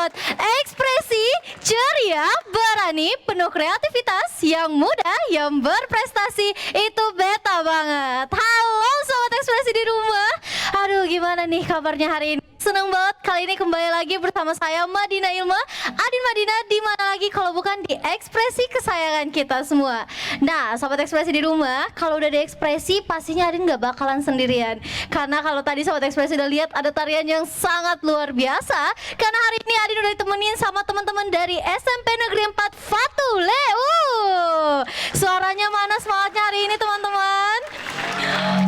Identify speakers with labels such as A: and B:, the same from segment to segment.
A: sobat, ekspresi ceria, berani, penuh kreativitas, yang muda, yang berprestasi, itu beta banget. Halo sobat ekspresi di rumah. Aduh, gimana nih kabarnya hari ini? Seneng banget kali ini kembali lagi bersama saya Madina Ilma, Adin Madina, di mana lagi kalau bukan di ekspresi kesayangan kita semua. Nah, sobat ekspresi di rumah, kalau udah di ekspresi pastinya Adin nggak bakalan sendirian. Karena kalau tadi sobat ekspresi udah lihat ada tarian yang sangat luar biasa. Karena hari ini Adin udah ditemenin sama teman-teman dari SMP Negeri 4 Fatule. Suaranya mana semangatnya hari ini teman-teman?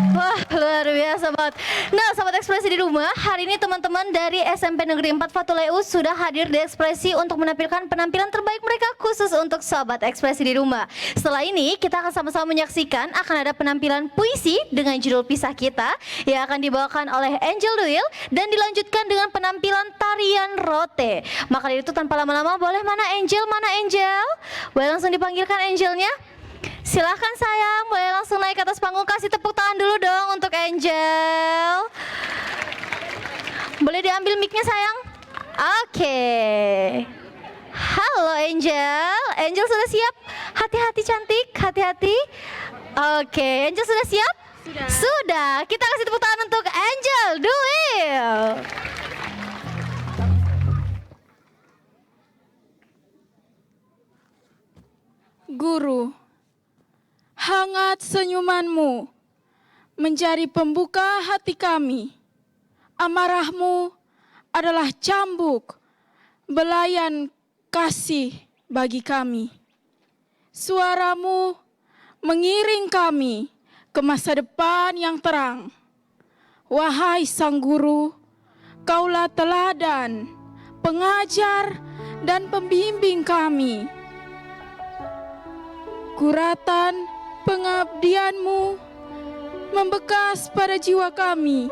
A: Wah, luar biasa banget. Nah, sobat ekspresi di rumah, hari ini teman-teman dari SMP Negeri 4 Fatuleu sudah hadir di ekspresi untuk menampilkan penampilan terbaik mereka khusus untuk sobat ekspresi di rumah. Setelah ini, kita akan sama-sama menyaksikan akan ada penampilan puisi dengan judul Pisah Kita yang akan dibawakan oleh Angel Duil dan dilanjutkan dengan penampilan tarian rote. Maka dari itu tanpa lama-lama, boleh mana Angel? Boleh langsung dipanggilkan Angelnya? Silahkan sayang, boleh langsung naik ke atas panggung. Kasih tepuk tangan dulu dong untuk Angel. Boleh diambil mic-nya sayang? Oke. Halo Angel. Angel sudah siap? Hati-hati cantik, hati-hati. Oke, Angel sudah siap? Sudah. Kita kasih tepuk tangan untuk Angel Duil.
B: Guru, hangat senyumanmu menjadi pembuka hati kami. Amarahmu adalah cambuk, belayan kasih bagi kami. Suaramu mengiring kami ke masa depan yang terang. Wahai Sang Guru, Kaulah teladan, pengajar dan pembimbing kami. Guratan pengabdianmu membekas pada jiwa kami.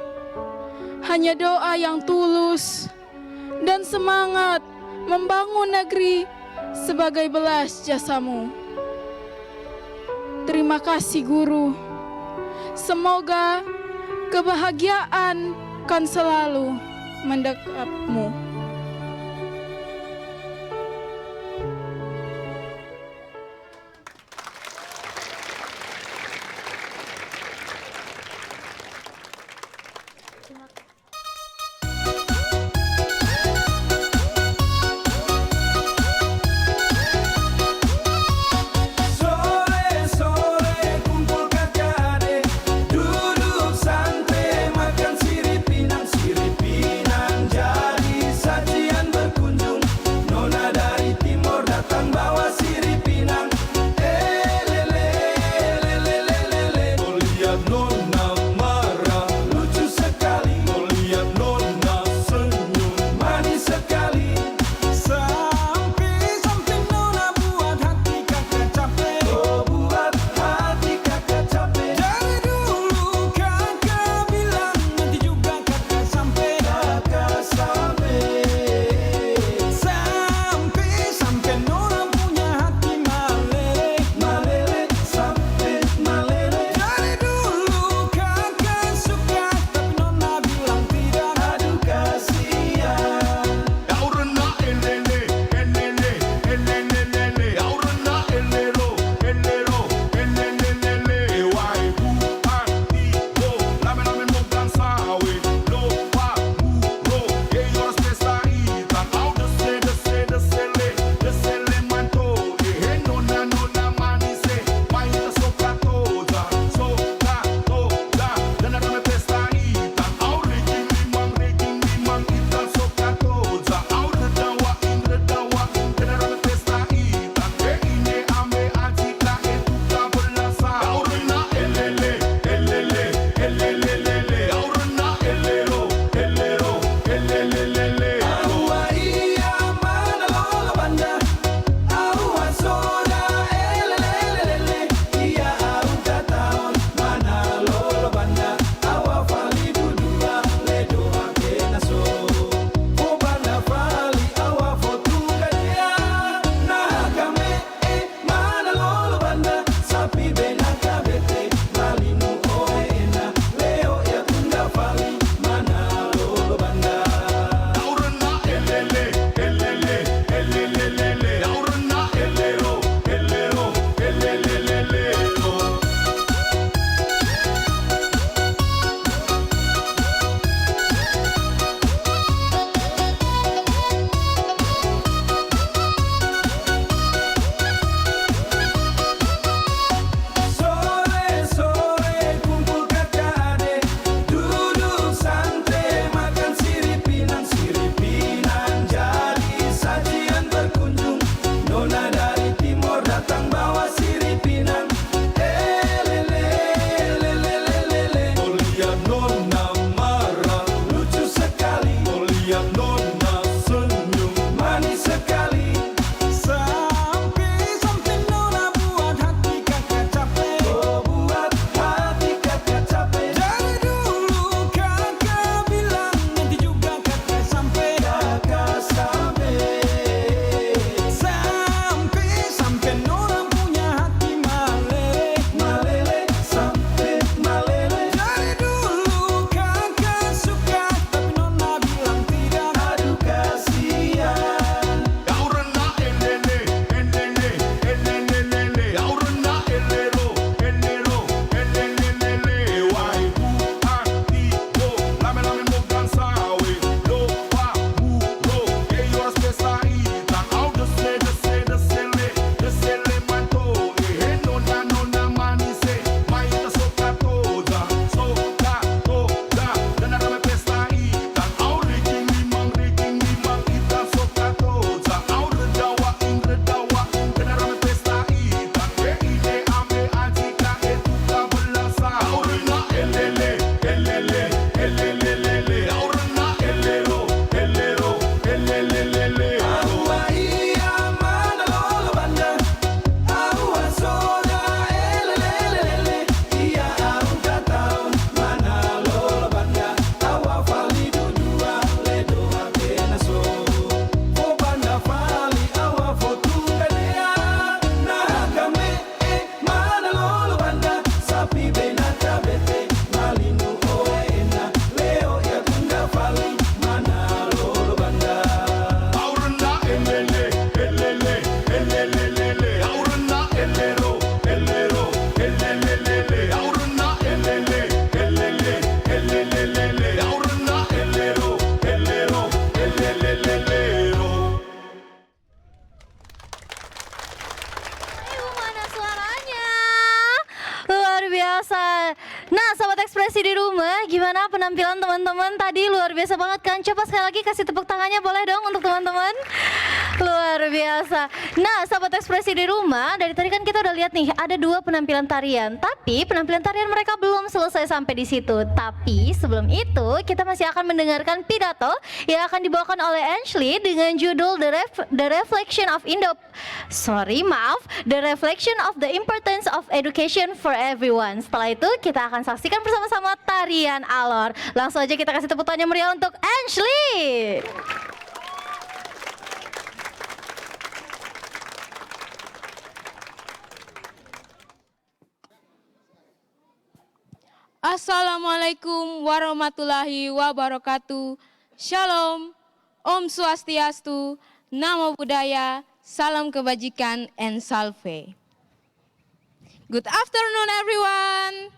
B: Hanya doa yang tulus dan semangat membangun negeri sebagai belas jasamu. Terima kasih Guru. Semoga kebahagiaan kan selalu mendekapmu.
C: Duduk santai makan sirip pinang jadi
A: Sobat Ekspresi di rumah, gimana penampilan teman-teman tadi? Luar biasa banget kan? Coba sekali lagi kasih tepuk tangannya boleh dong untuk teman-teman? Luar biasa. Nah, Sobat Ekspresi di rumah, dari tadi kan kita udah lihat nih ada 2 penampilan tarian. Tapi penampilan tarian mereka belum selesai sampai di situ. Tapi sebelum itu kita masih akan mendengarkan pidato yang akan dibawakan oleh Ashley dengan judul The Reflection of The Reflection of the Importance of Education for Everyone. Setelah itu kita akan saksikan bersama-sama tarian alor. Langsung aja kita kasih tepuk tangan meriah untuk Ashley.
B: Assalamualaikum warahmatullahi wabarakatuh. Shalom, Om Swastiastu, Namo Buddhaya, Salam Kebajikan, and Salve. Good afternoon, everyone.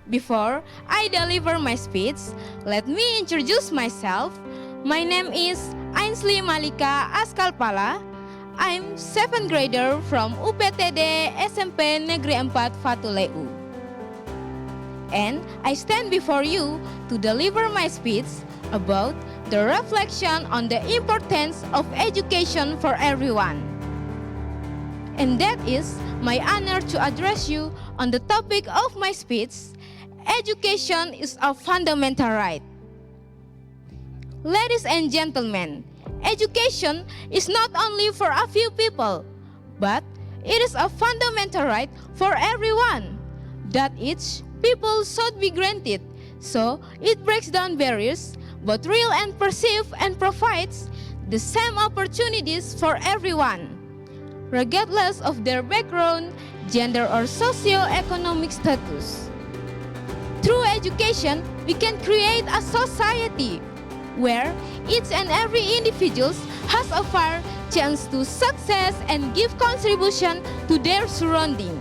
B: Before I deliver my speech, let me introduce myself. My name is Ainsley Malika Askalpala. I'm 7th grader from UPTD SMP Negeri 4 Fatuleu. And I stand before you to deliver my speech about the reflection on the importance of education for everyone. And that is my honor to address you on the topic of my speech. Education is a fundamental right. Ladies and gentlemen, education is not only for a few people, but it is a fundamental right for everyone, that each people should be granted. So it breaks down barriers, both real and perceived, and provides the same opportunities for everyone, regardless of their background, gender, or socio-economic status. Through education, we can create a society where each and every individual has a fair chance to success and give contribution to their surrounding,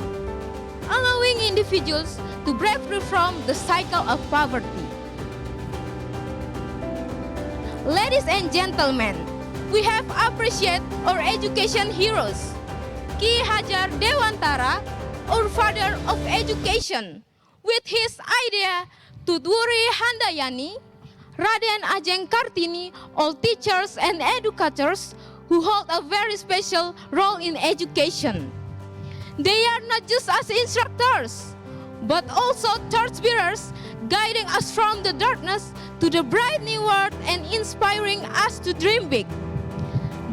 B: allowing individuals to break free from the cycle of poverty. Ladies and gentlemen, we have appreciated our education heroes. Ki Hajar Dewantara, our father of education, with his idea Tudwuri Handayani, Raden Ajeng Kartini, all teachers and educators who hold a very special role in education. They are not just as instructors, but also torchbearers, guiding us from the darkness to the bright new world and inspiring us to dream big.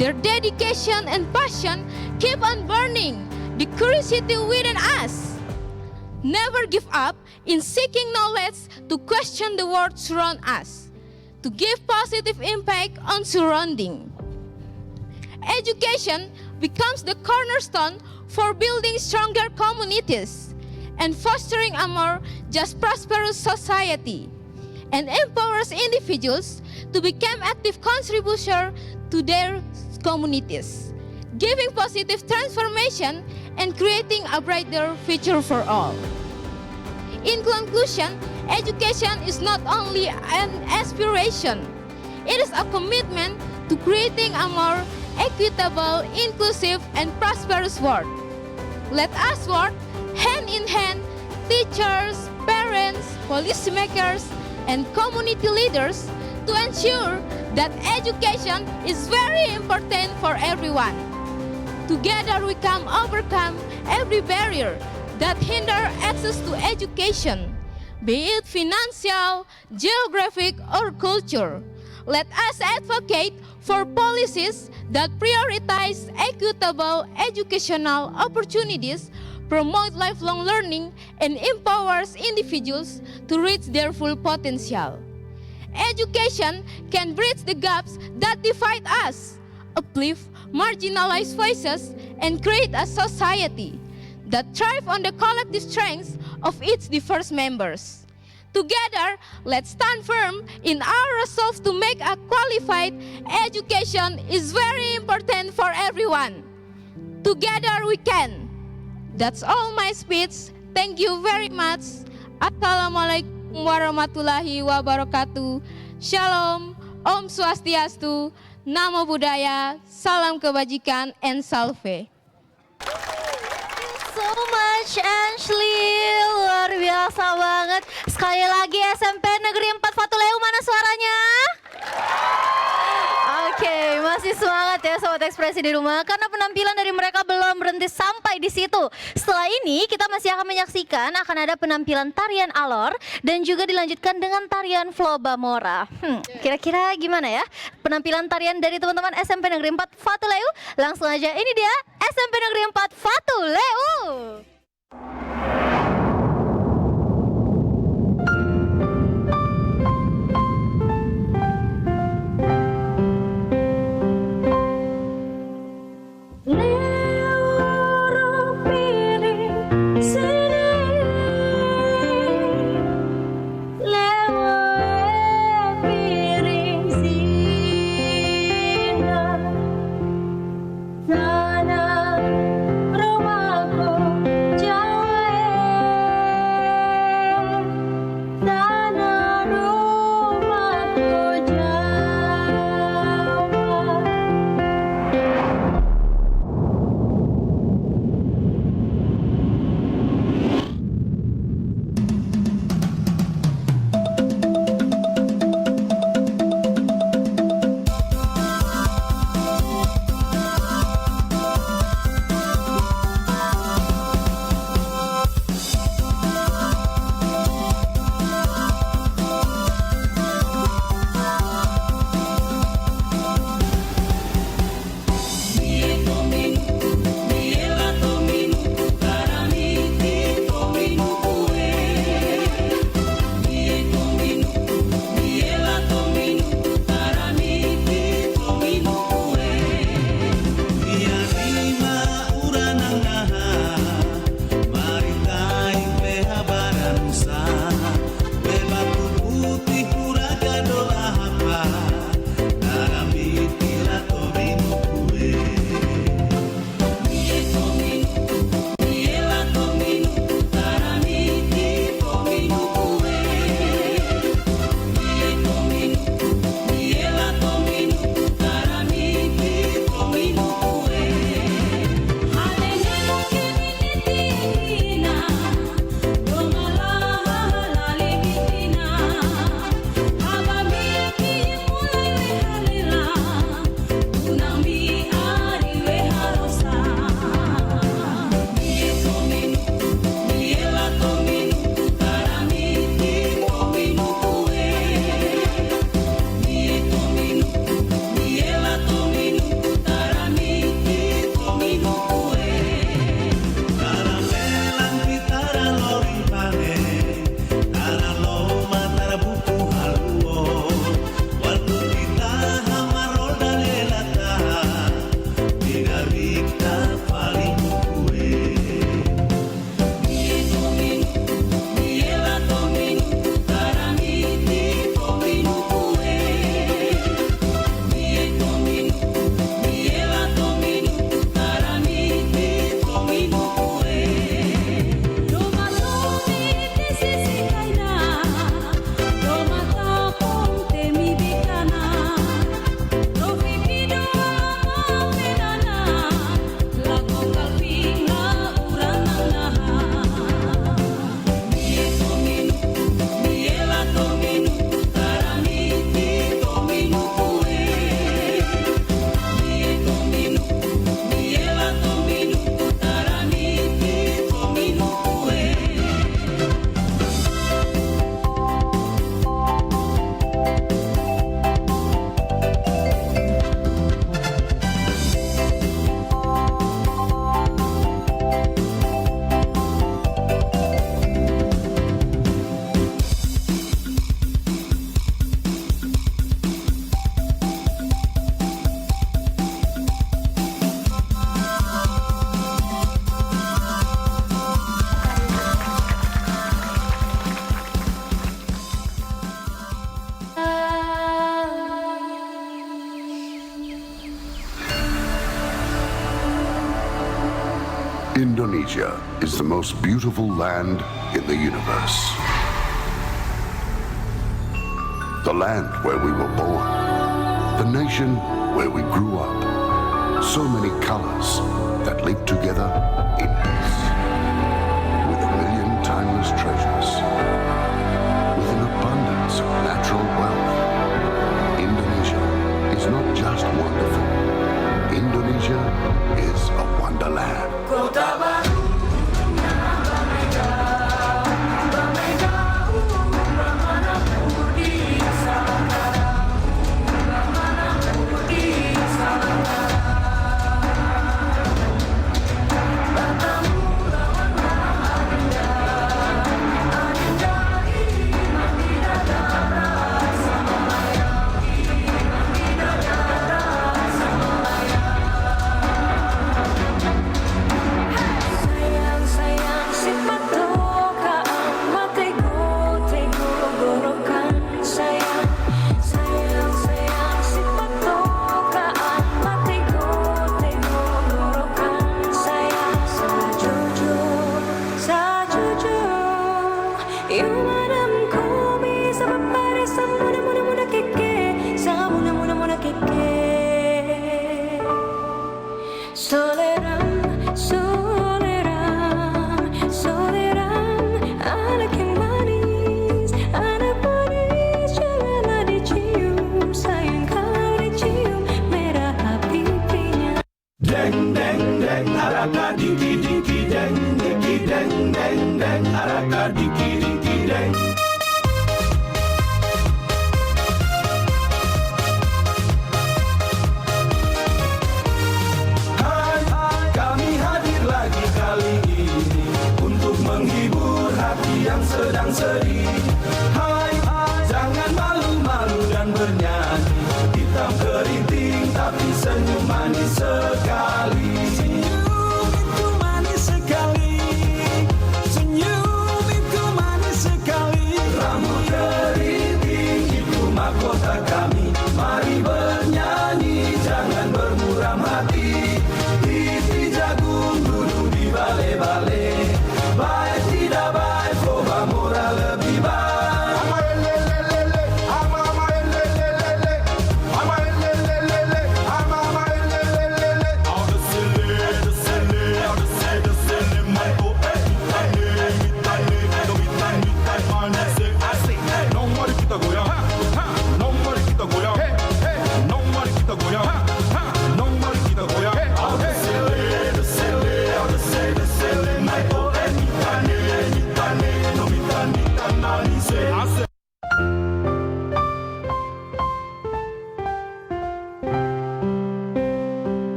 B: Their dedication and passion keep on burning the curiosity within us. Never give up in seeking knowledge to question the world surround us, to give positive impact on surrounding. Education becomes the cornerstone for building stronger communities and fostering a more just, prosperous society, and empowers individuals to become active contributors to their communities, giving positive transformation and creating a brighter future for all. In conclusion, education is not only an aspiration, it is a commitment to creating a more equitable, inclusive, and prosperous world. Let us work hand in hand, teachers, parents, policymakers, and community leaders, to ensure that education is very important for everyone. Together we can overcome every barrier that hinder access to education, be it financial, geographic, or culture. Let us advocate for policies that prioritize equitable educational opportunities, promote lifelong learning, and empowers individuals to reach their full potential. Education can bridge the gaps that divide us, uplift marginalized voices, and create a society that thrives on the collective strengths of its diverse members. Together, let's stand firm in our resolve to make a qualified education is very important for everyone. Together we can. That's all my speech. Thank you very much. Assalamualaikum warahmatullahi wabarakatuh. Shalom, Om Swastiastu, Namo Buddhaya, Salam Kebajikan, and Salve.
A: So much, Ashley. Luar biasa banget. Sekali lagi SMP Negeri 4 Fatuleu, mana suaranya? Oke, masih semangat ya Sobat Ekspresi di rumah. Karena penampilan dari mereka belum berhenti sampai di situ. Setelah ini kita masih akan menyaksikan akan ada penampilan tarian alor. Dan juga dilanjutkan dengan tarian Flobamora. Kira-kira gimana ya penampilan tarian dari teman-teman SMP Negeri 4 Fatuleu? Langsung aja, ini dia SMP Negeri 4 Fatuleu.
C: Indonesia is the most beautiful land in the universe. The land where we were born. The nation where we grew up. So many colors that live together in peace. timeless treasures. With an abundance of natural wealth, Indonesia is not just wonderful. Indonesia is a wonderland.
D: Kota Baru.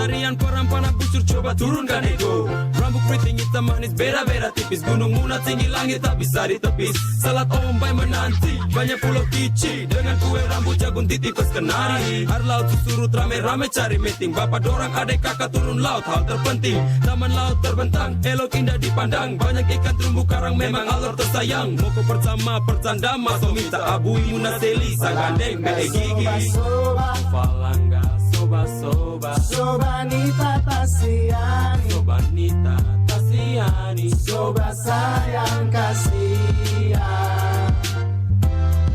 E: Tarian parampana busur coba turunkan ego. Rambut keriting hitam manis beda-beda tipis. Gunung Muna tinggi langit tak bisa ditepis. Salat ombai menanti banyak pulau kicik. Dengan kue rambut jagung titipas kenari. Air laut susurut rame-rame cari meeting. Bapak dorang adek kakak turun laut hal terpenting. Taman laut terbentang elok indah dipandang. Banyak ikan terumbu karang memang alur tersayang. Moko pertama pertanda masuk minta abui Muna seli sagandeng be gigi. Falangga soba
D: Sobanita Tasiani,
E: Sobanita Tasiani,
D: soba sayang kasihan,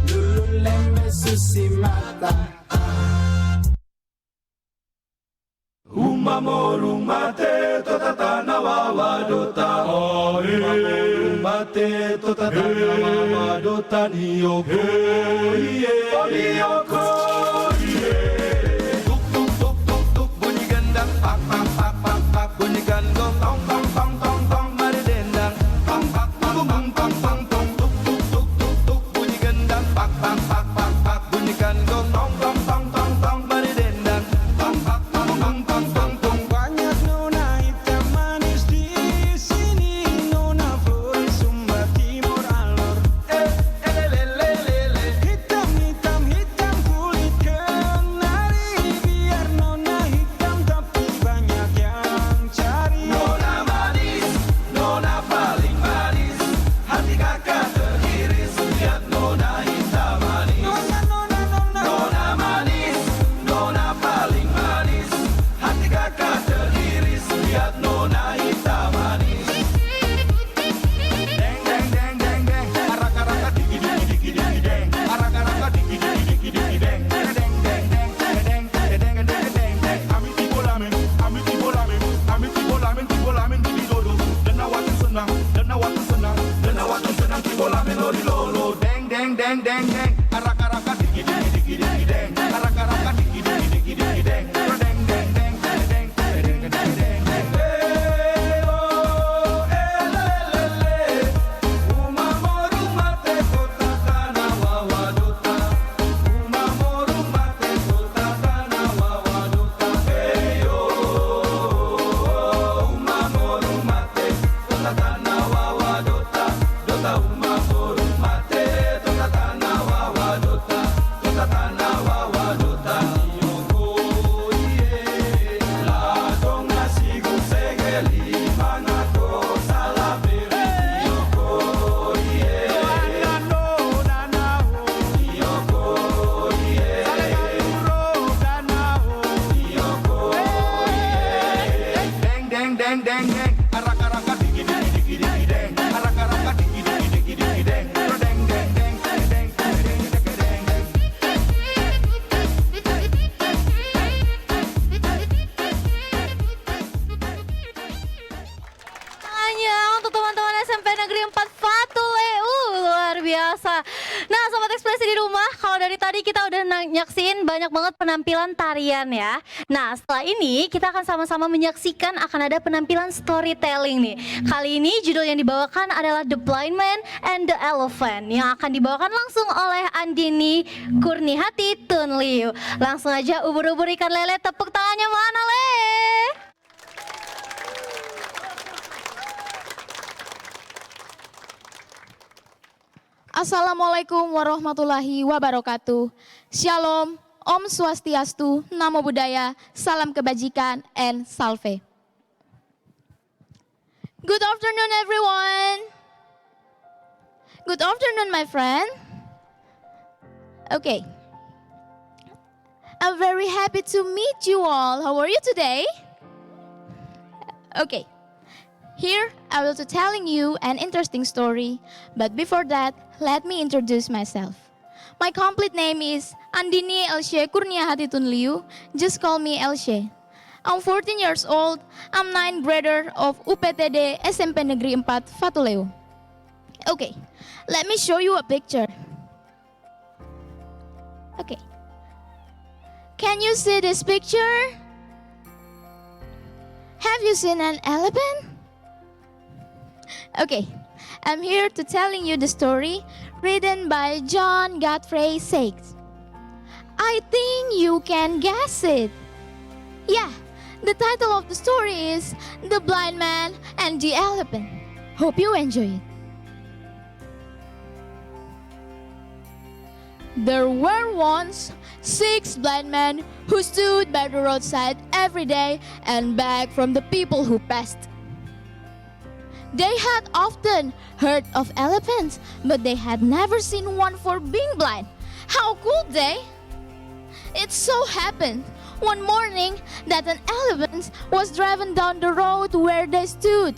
D: lulu lembe susi mata.
E: Rumate tota tanawa wadota. Rumate tota tanawa wadota niyoko. Niyoko. Bunyi gandong tong tong tong tong tong mari dendang tong pak pak tong tong tong tong tuk tuk tuk tuk tuk bunyi gendang pak pak pak pak pak bunyi gandong tong tong tong tong tong mari dendang tong pak tong tong tong tong tong. Banyak nona hitam manis di sini, nona Flores Sumba Timur Alor. Lele hitam hitam hitam kulit kenari, biar nona hitam
D: deng deng deng deng, araka digi digi digi digi deng, araka digi digi digi digi deng, deng deng deng deng deng deng deng deng deng. Hey oh, elelele, umamoru mate kota kana wawaduta, umamoru mate kota kana wawaduta. Hey oh, umamoru mate kota kana wawaduta, dota umamoru mate kota kana wawaduta, kota kana wawaduta. Yoko iye, la donga sigu segeli manako salabere. Yoko iye, no nanao. Yoko iye, salayuro danao. Yoko iye, deng deng deng deng deng, araka digi digi digi digi deng, araka digi digi digi digi deng, deng deng deng deng deng deng deng deng deng.
A: Hanya untuk teman-teman SMP Negeri 4 Fatuleu, luar biasa. Nah, Sobat Ekspresi di rumah, kalau dari tadi kita udah nyaksiin banyak banget penampilan tarian ya. Nah, setelah ini kita akan sama-sama menyaksikan akan ada penampilan storytelling nih. Kali ini judul yang dibawakan adalah The Blind Man and the Elephant yang akan dibawakan langsung oleh Andini Kurniati Tunliu. Langsung aja ubur-ubur ikan lele, tepuk tangannya mana Le?
F: Assalamualaikum warahmatullahi wabarakatuh. Shalom, Om Swastiastu, Namo Buddhaya, Salam Kebajikan, and Salve. Good afternoon, everyone. Good afternoon, my friend. Okay. I'm very happy to meet you all. How are you today? Okay. Here, I will be telling you an interesting story, but before that, let me introduce myself. My complete name is Andini Elshe Kurniahati Tunliu. Just call me Elshe. I'm 14 years old. I'm 9th grader of UPTD SMP Negeri 4 Fatuleu. Okay, let me show you a picture. Okay. Can you see this picture? Have you seen an elephant? Okay, I'm here to telling you the story written by John Godfrey Sachs. I think you can guess it. Yeah, the title of the story is The Blind Man and the Elephant. Hope you enjoy it. There were once 6 blind men who stood by the roadside every day and begged from the people who passed. They had often heard of elephants, but they had never seen one for being blind. How could they? It so happened one morning that an elephant was driven down the road where they stood.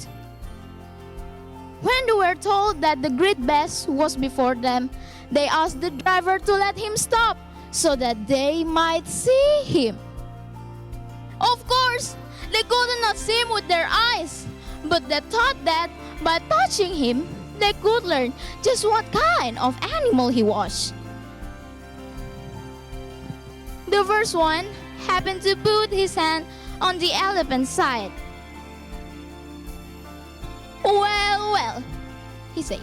F: When they were told that the great beast was before them, they asked the driver to let him stop so that they might see him. Of course, they could not see him with their eyes, but they thought that by touching him, they could learn just what kind of animal he was. The first one happened to put his hand on the elephant's side. Well, he said,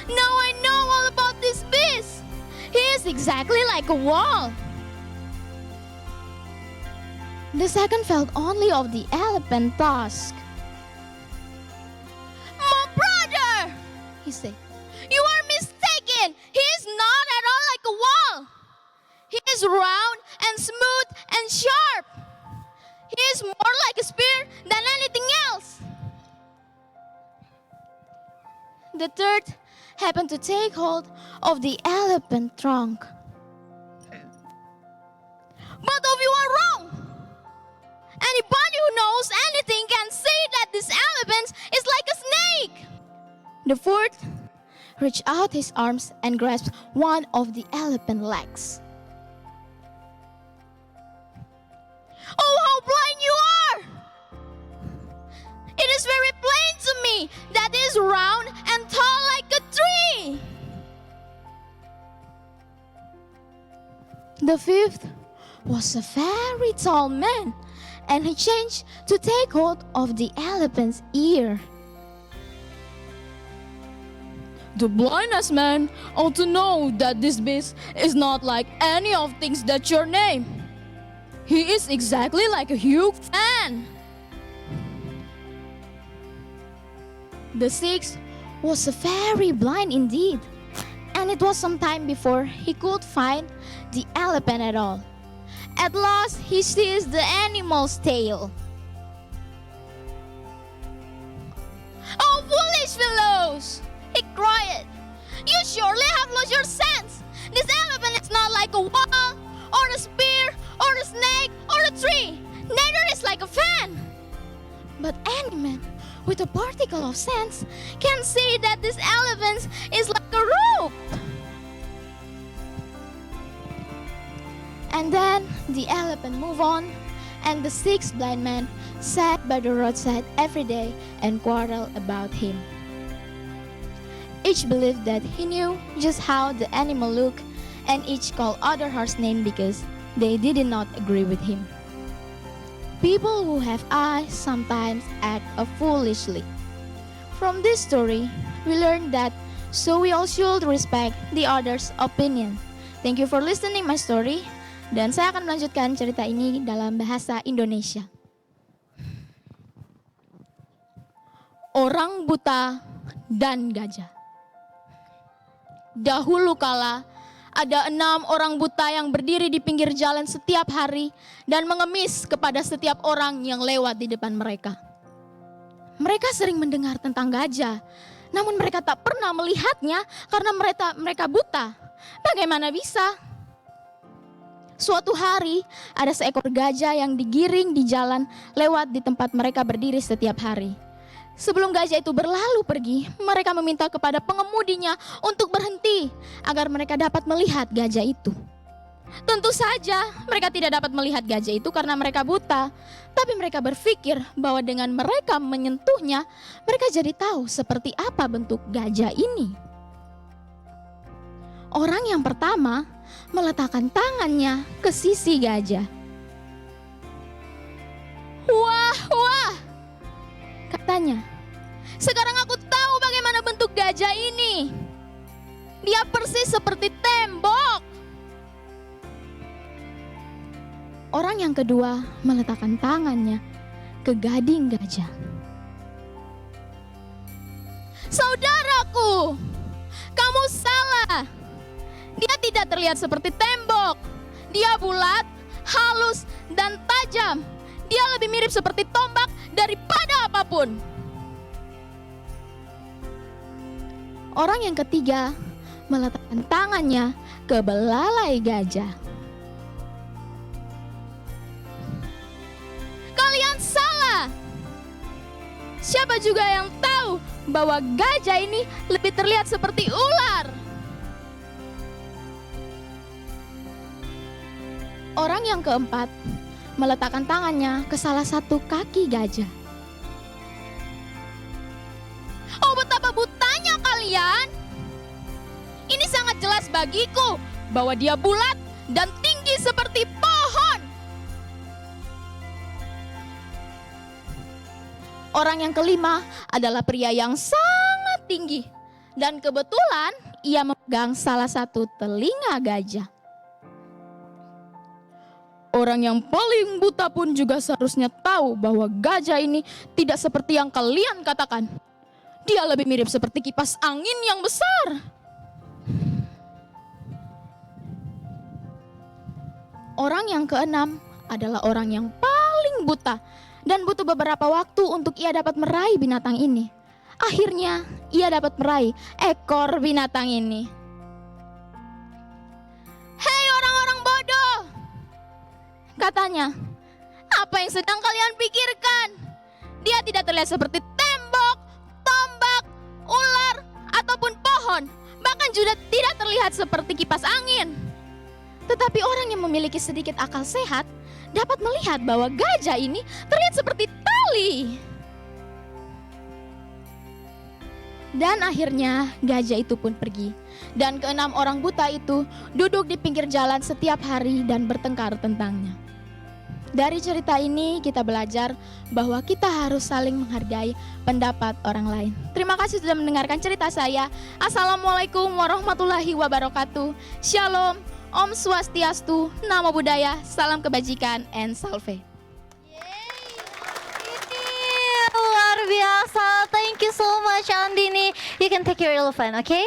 F: now I know all about this beast. He is exactly like a wall. The second felt only of the elephant tusk. My brother, he said, you are mistaken. He is not at all like a wall. He is round and smooth and sharp. He is more like a spear than anything else. The third happened to take hold of the elephant trunk. Both of you are wrong. Anybody who knows anything can say that this elephant is like a snake. The fourth reached out his arms and grasped one of the elephant legs. Oh, how blind you are! It is very plain to me that he is round and tall like a tree. The fifth was a very tall man, and he changed to take hold of the elephant's ear. The blindest man ought to know that this beast is not like any of things that you name. He is exactly like a huge fan. The sixth was very blind indeed, and it was some time before he could find the elephant at all. At last he sees the animal's tail. "Oh, foolish fellows!" he cried. "You surely have lost your sense. This elephant is not like a wall, or a spear, or a snake, or a tree. Neither is like a fan. But any man with a particle of sense can see that this elephant is like a rope." And then the elephant moved on, and the sixth blind man sat by the roadside every day and quarreled about him. Each believed that he knew just how the animal looked, and each called other harsh name because they did not agree with him. People who have eyes sometimes act foolishly. From this story, we learn that so we all should respect the other's opinion. Thank you for listening my story, dan saya akan melanjutkan cerita ini dalam bahasa Indonesia. Orang buta dan gajah. Dahulu kala, ada 6 orang buta yang berdiri di pinggir jalan setiap hari dan mengemis kepada setiap orang yang lewat di depan mereka. Mereka sering mendengar tentang gajah, namun mereka tak pernah melihatnya karena mereka buta. Bagaimana bisa? Suatu hari, ada seekor gajah yang digiring di jalan lewat di tempat mereka berdiri setiap hari. Sebelum gajah itu berlalu pergi, mereka meminta kepada pengemudinya untuk berhenti agar mereka dapat melihat gajah itu. Tentu saja mereka tidak dapat melihat gajah itu karena mereka buta, tapi mereka berpikir bahwa dengan mereka menyentuhnya, mereka jadi tahu seperti apa bentuk gajah ini. Orang yang pertama meletakkan tangannya ke sisi gajah. "Wah, wah," katanya. "Sekarang aku tahu bagaimana bentuk gajah ini. Dia persis seperti tembok." Orang yang kedua meletakkan tangannya ke gading gajah. "Saudaraku, kamu salah. Dia tidak terlihat seperti tembok. Dia bulat, halus, dan tajam. Dia lebih mirip seperti tombak daripada apapun." Orang yang ketiga meletakkan tangannya ke belalai gajah. "Kalian salah. Siapa juga yang tahu bahwa gajah ini lebih terlihat seperti ular?" Orang yang keempat meletakkan tangannya ke salah satu kaki gajah. "Oh, betapa butanya kalian! Ini sangat jelas bagiku bahwa dia bulat dan tinggi seperti pohon." Orang yang kelima adalah pria yang sangat tinggi, dan kebetulan ia memegang salah satu telinga gajah. Orang yang paling buta pun juga seharusnya tahu bahwa gajah ini tidak seperti yang kalian katakan. Dia lebih mirip seperti kipas angin yang besar. Orang yang keenam adalah orang yang paling buta dan butuh beberapa waktu untuk ia dapat meraih binatang ini. Akhirnya ia dapat meraih ekor binatang ini. "Hei orang-orang bodoh," katanya, "apa yang sedang kalian pikirkan? Dia tidak terlihat seperti tembok, tombak, ular, ataupun pohon. Bahkan juga tidak terlihat seperti kipas angin. Tetapi orang yang memiliki sedikit akal sehat dapat melihat bahwa gajah ini terlihat seperti tali." Dan akhirnya gajah itu pun pergi. Dan keenam orang buta itu duduk di pinggir jalan setiap hari dan bertengkar tentangnya. Dari cerita ini kita belajar bahwa kita harus saling menghargai pendapat orang lain. Terima kasih sudah mendengarkan cerita saya. Assalamualaikum warahmatullahi wabarakatuh. Shalom, Om Swastiastu, Namo Buddhaya, salam kebajikan, and salve.
A: Luar biasa. Thank you so much Andini. You can take your elephant, okay?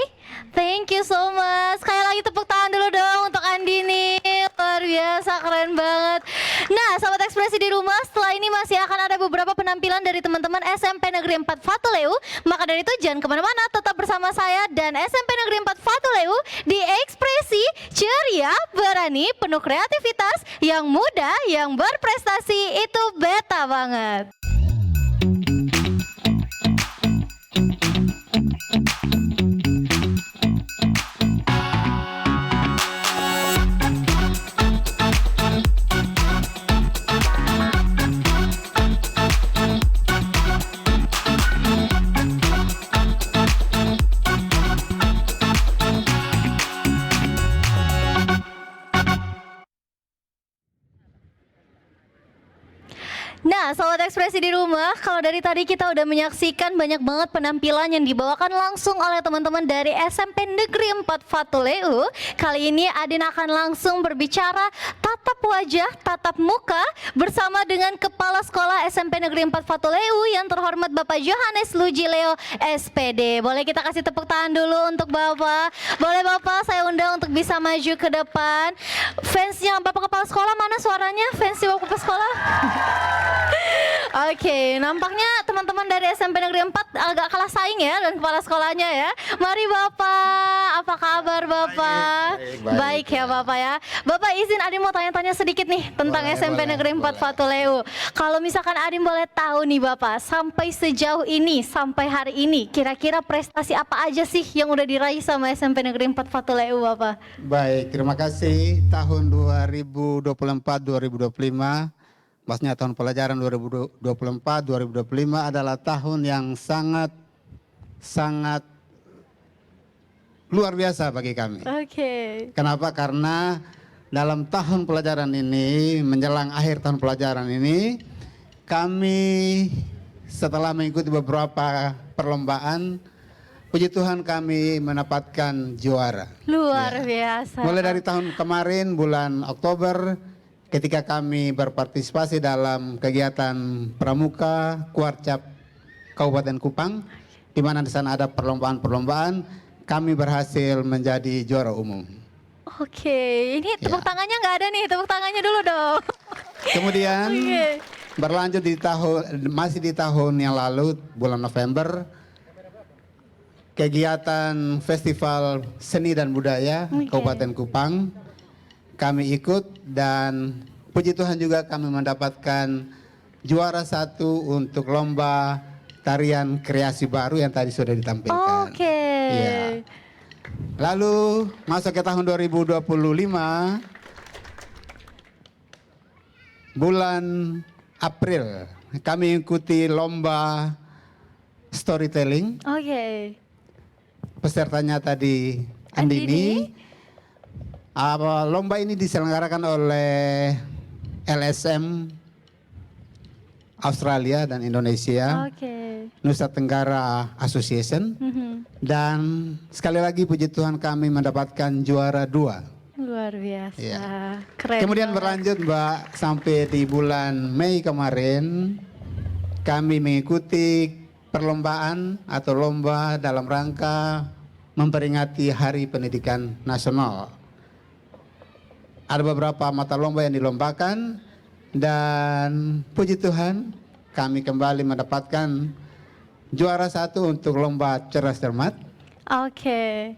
A: Thank you so much. Sekali lagi tepuk tangan dulu dong untuk Andini. Luar biasa, keren banget. Nah, sahabat ekspresi di rumah, setelah ini masih akan ada beberapa penampilan dari teman-teman SMP Negeri 4 Fatuleu. Maka dari itu jangan kemana-mana, tetap bersama saya dan SMP Negeri 4 Fatuleu di Ekspresi Ceria, Berani, Penuh Kreativitas, yang muda, yang berprestasi, itu beta banget. Nah, sahabat ekspresi di rumah, kalau dari tadi kita udah menyaksikan banyak banget penampilan yang dibawakan langsung oleh teman-teman dari SMP Negeri 4 Fatuleu. Kali ini Adin akan langsung berbicara tatap wajah, tatap muka bersama dengan Kepala Sekolah SMP Negeri 4 Fatuleu yang terhormat Bapak Johannes Lujileo SPD. Boleh kita kasih tepuk tangan dulu untuk Bapak. Boleh Bapak saya undang untuk bisa maju ke depan. Fansnya Bapak Kepala Sekolah mana suaranya? Fansnya Bapak Kepala Sekolah? Oke, nampaknya teman-teman dari SMP Negeri 4 agak kalah saing ya dan kepala sekolahnya ya. Mari Bapak, apa kabar Bapak? Baik ya Bapak ya. Bapak izin Adin mau tanya-tanya sedikit nih tentang SMP Negeri 4 Fatuleu. Kalau misalkan Adin boleh tahu nih Bapak, sampai sejauh ini, sampai hari ini, kira-kira prestasi apa aja sih yang udah diraih sama SMP Negeri 4 Fatuleu Bapak?
G: Baik, terima kasih. Tahun 2024-2025 maksudnya tahun pelajaran 2024-2025 adalah tahun yang sangat luar biasa bagi kami.
A: Oke.
G: Kenapa? Karena dalam tahun pelajaran ini, menjelang akhir tahun pelajaran ini, kami setelah mengikuti beberapa perlombaan, puji Tuhan kami mendapatkan juara.
A: Luar biasa.
G: Mulai dari tahun kemarin bulan Oktober, ketika kami berpartisipasi dalam kegiatan Pramuka Kuarcap Kabupaten Kupang, di mana di sana ada perlombaan-perlombaan, kami berhasil menjadi juara umum.
A: Oke, ini tepuk tangannya nggak ada nih, tepuk tangannya dulu dong.
G: Kemudian berlanjut masih di tahun yang lalu bulan November, kegiatan Festival Seni dan Budaya Kabupaten Kupang. Kami ikut dan puji Tuhan juga kami mendapatkan juara 1 untuk lomba tarian kreasi baru yang tadi sudah ditampilkan.
A: Oke.
G: Ya. Lalu masuk ke tahun 2025, bulan April kami ikuti lomba storytelling.
A: Oke.
G: Pesertanya tadi Andini. Lomba ini diselenggarakan oleh LSM Australia dan Indonesia, Nusa Tenggara Association, dan sekali lagi puji Tuhan kami mendapatkan juara 2.
A: Luar biasa,
G: Ya.
A: keren.
G: Kemudian
A: banget.
G: berlanjut Mbak, sampai di bulan Mei kemarin kami mengikuti perlombaan atau lomba dalam rangka memperingati Hari Pendidikan Nasional. Ada beberapa mata lomba yang dilombakan dan puji Tuhan kami kembali mendapatkan juara 1 untuk lomba cerdas cermat.
A: Oke.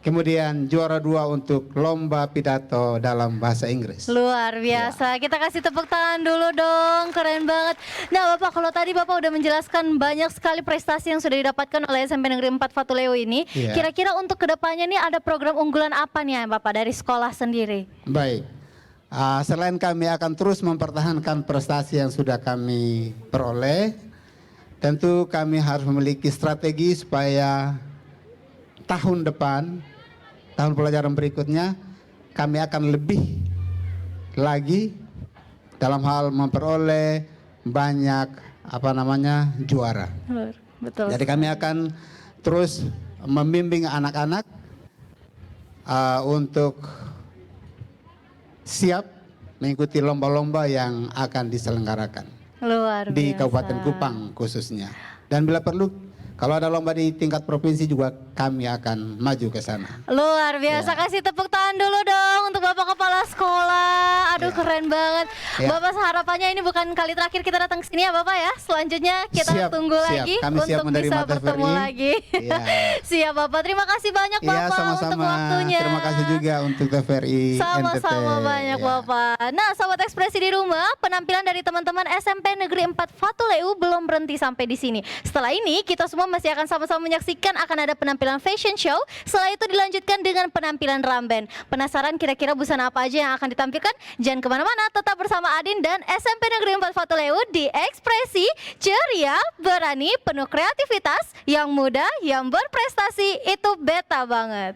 G: Kemudian juara 2 untuk lomba pidato dalam bahasa Inggris.
A: Luar biasa. Kita kasih tepuk tangan dulu dong. Keren banget. Nah, Bapak, kalau tadi Bapak udah menjelaskan banyak sekali prestasi yang sudah didapatkan oleh SMP Negeri 4 Fatuleu ini.
G: Iya.
A: Kira-kira untuk kedepannya nih ada program unggulan apa nih Bapak dari sekolah sendiri?
G: Baik. Selain kami akan terus mempertahankan prestasi yang sudah kami peroleh, tentu kami harus memiliki strategi supaya tahun depan, tahun pelajaran berikutnya, kami akan lebih lagi dalam hal memperoleh banyak juara.
A: Betul.
G: Jadi kami akan terus membimbing anak-anak untuk siap mengikuti lomba-lomba yang akan diselenggarakan
A: Luar biasa.
G: di Kabupaten Kupang khususnya. Dan bila perlu, kalau ada lomba di tingkat provinsi juga kami akan maju ke sana.
A: Luar biasa,
G: Ya.
A: kasih tepuk tangan dulu dong untuk Bapak Kepala Sekolah. Aduh
G: Ya.
A: keren banget.
G: Ya.
A: Bapak harapannya ini bukan kali terakhir kita datang ke sini ya Bapak ya. Selanjutnya kita
G: Siap,
A: tunggu
G: siap.
A: lagi
G: Kami siap
A: untuk
G: menerima
A: bisa
G: TVRI.
A: bertemu lagi.
G: Ya.
A: Siap Bapak, terima kasih banyak
G: Iya,
A: Bapak
G: sama-sama.
A: untuk waktunya.
G: Terima kasih juga untuk TVRI
A: Sama-sama
G: NTT.
A: banyak
G: Ya.
A: Bapak. Nah Sobat Ekspresi di rumah, penampilan dari teman-teman SMP Negeri 4 Fatuleu belum berhenti sampai di sini. Setelah ini kita semua masih akan sama-sama menyaksikan akan ada penampilan fashion show. Setelah itu dilanjutkan dengan penampilan drum band. Penasaran kira-kira busana apa aja yang akan ditampilkan? Jangan kemana-mana, tetap bersama Adin dan SMP Negeri 4 Fatuleu di Ekspresi ceria, berani, penuh kreativitas, yang muda, yang berprestasi, itu beta banget.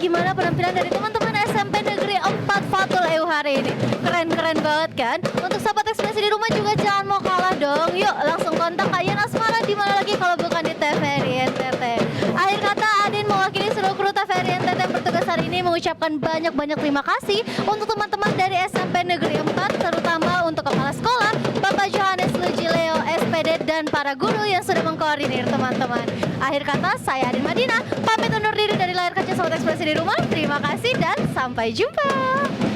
A: gimana penampilan dari teman-teman SMP Negeri 4 Fatul EU hari ini. Keren-keren banget kan? Untuk sahabat ekspresi di rumah juga jangan mau kalah dong. Yuk langsung kontak Kak Yan Asmara di mana lagi kalau bukan di TVRI NTT. Akhir kata Adin mewakili seluruh kru TVRI NTT yang bertugas hari ini mengucapkan banyak-banyak terima kasih untuk teman-teman dari SMP Negeri 4 terutama untuk kepala sekolah Bapak Johannes Lujileo SPD dan para guru yang sudah mengkoordinir teman-teman. Akhir kata saya Adin Madina pamit undur diri dari layar kaca Sobat Ekspresi di rumah. Terima kasih dan sampai jumpa.